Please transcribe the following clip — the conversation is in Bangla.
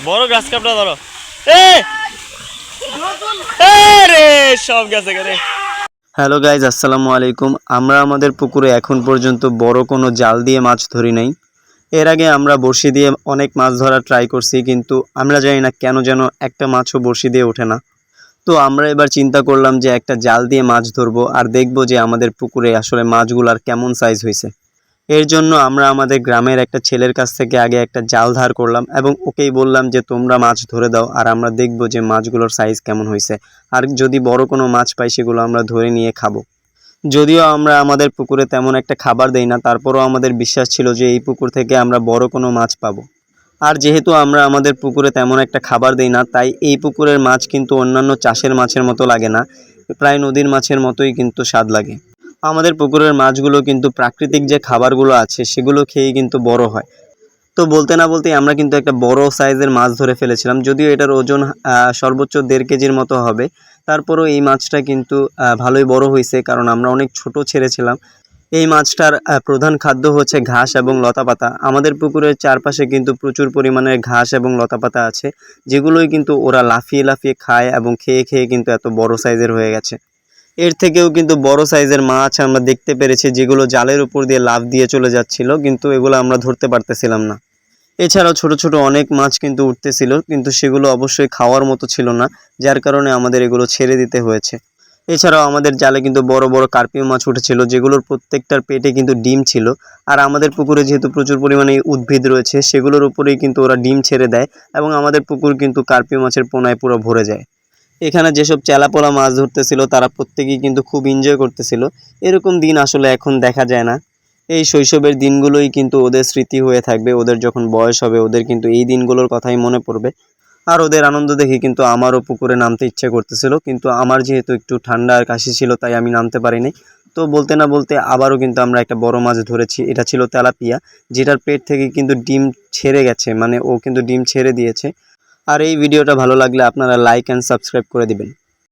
বড় গ্রাস কাপটা ধরো। এ রে সব গেছে রে। হ্যালো গাইজ, আসসালামু আলাইকুম। আমরা আমাদের পুকুরে এখন পর্যন্ত বড় কোনো জাল দিয়ে মাছ ধরি নাই। এর আগে আমরা বড়শি দিয়ে অনেক মাছ ধরা ট্রাই করছি, কিন্তু আমরা জানি না কেন যেন একটা মাছও বড়শি দিয়ে ওঠে না। তো আমরা এবার চিন্তা করলাম যে একটা জাল দিয়ে মাছ ধরবো আর দেখবো যে আমাদের পুকুরে আসলে মাছগুলার কেমন সাইজ হয়েছে। এর জন্য আমরা আমাদের গ্রামের একটা ছেলের কাছ থেকে আগে একটা জাল ধার করলাম এবং ওকেই বললাম যে তোমরা মাছ ধরে দাও আর আমরা দেখব যে মাছগুলোর সাইজ কেমন হয়েছে। আর যদি বড় কোনো মাছ পাই সেগুলো আমরা ধরে নিয়ে খাবো। যদিও আমরা আমাদের পুকুরে তেমন একটা খাবার দেই না, তারপরও আমাদের বিশ্বাস ছিল যে এই পুকুর থেকে আমরা বড় কোনো মাছ পাবো। আর যেহেতু আমরা আমাদের পুকুরে তেমন একটা খাবার দেই না, তাই এই পুকুরের মাছ কিন্তু অন্যান্য চাষের মাছের মতো লাগে না, প্রায় নদীর মাছের মতোই কিন্তু স্বাদ লাগে। আমাদের পুকুরের মাছগুলো কিন্তু প্রাকৃতিক যে খাবারগুলো আছে সেগুলো খেয়েই কিন্তু বড় হয়। তো বলতে না বলতেই আমরা কিন্তু একটা বড় সাইজের মাছ ধরে ফেলেছিলাম, যদিও এটার ওজন সর্বোচ্চ 1.5 কেজির মতো হবে। তারপরও এই মাছটা কিন্তু ভালোই বড় হয়েছে, কারণ আমরা অনেক ছোট ছেড়েছিলাম। এই মাছটার প্রধান খাদ্য হচ্ছে ঘাস এবং লতাপাতা। আমাদের পুকুরের চারপাশে কিন্তু প্রচুর পরিমাণে ঘাস এবং লতাপাতা আছে, যেগুলোই কিন্তু ওরা লাফিয়ে লাফিয়ে খায় এবং খেয়ে খেয়ে কিন্তু এত বড় সাইজের হয়ে গেছে। এর থেকেও কিন্তু বড় সাইজের মাছ আমরা দেখতে পেরেছি, যেগুলো জালের উপর দিয়ে লাফ দিয়ে চলে যাচ্ছিল, কিন্তু এগুলো আমরা ধরতে পারতেছিলাম না। এছাড়াও ছোট ছোট অনেক মাছ কিন্তু উঠতেছিল, কিন্তু সেগুলো অবশ্যই খাওয়ার মতো ছিল না, যার কারণে আমাদের এগুলো ছেড়ে দিতে হয়েছে। এছাড়াও আমাদের জালে কিন্তু বড় বড় কার্পিও মাছ উঠেছিল, যেগুলোর প্রত্যেকটার পেটে কিন্তু ডিম ছিল। আর আমাদের পুকুরে যেহেতু প্রচুর পরিমাণে উদ্ভিদ রয়েছে, সেগুলোর উপরেই কিন্তু ওরা ডিম ছেড়ে দেয় এবং আমাদের পুকুর কিন্তু কার্পিও মাছের পোনায় পুরো ভরে যায়। এখানে যেসব চেলাপোলা মাছ ধরতেছিল তারা প্রত্যেকেই কিন্তু খুব এনজয় করতেছিল। এরকম দিন আসলে এখন দেখা যায় না। এই শৈশবের দিনগুলোই কিন্তু ওদের স্মৃতি হয়ে থাকবে। ওদের যখন বয়স হবে ওদের কিন্তু এই দিনগুলোর কথাই মনে পড়বে। আর ওদের আনন্দ দেখে কিন্তু আমারও পুকুরে নামতে ইচ্ছে করতেছিল, কিন্তু আমার যেহেতু একটু ঠান্ডা আর কাশি ছিল তাই আমি নামতে পারিনি। তো বলতে না বলতে আবারও কিন্তু আমরা একটা বড় মাছ ধরেছি। এটা ছিল তেলাপিয়া, যেটার পেট থেকে কিন্তু ডিম ছেড়ে গেছে, মানে ও কিন্তু ডিম ছেড়ে দিয়েছে। আর এই ভিডিওটা ভালো লাগলে আপনারা লাইক অ্যান্ড সাবস্ক্রাইব করে দিবেন।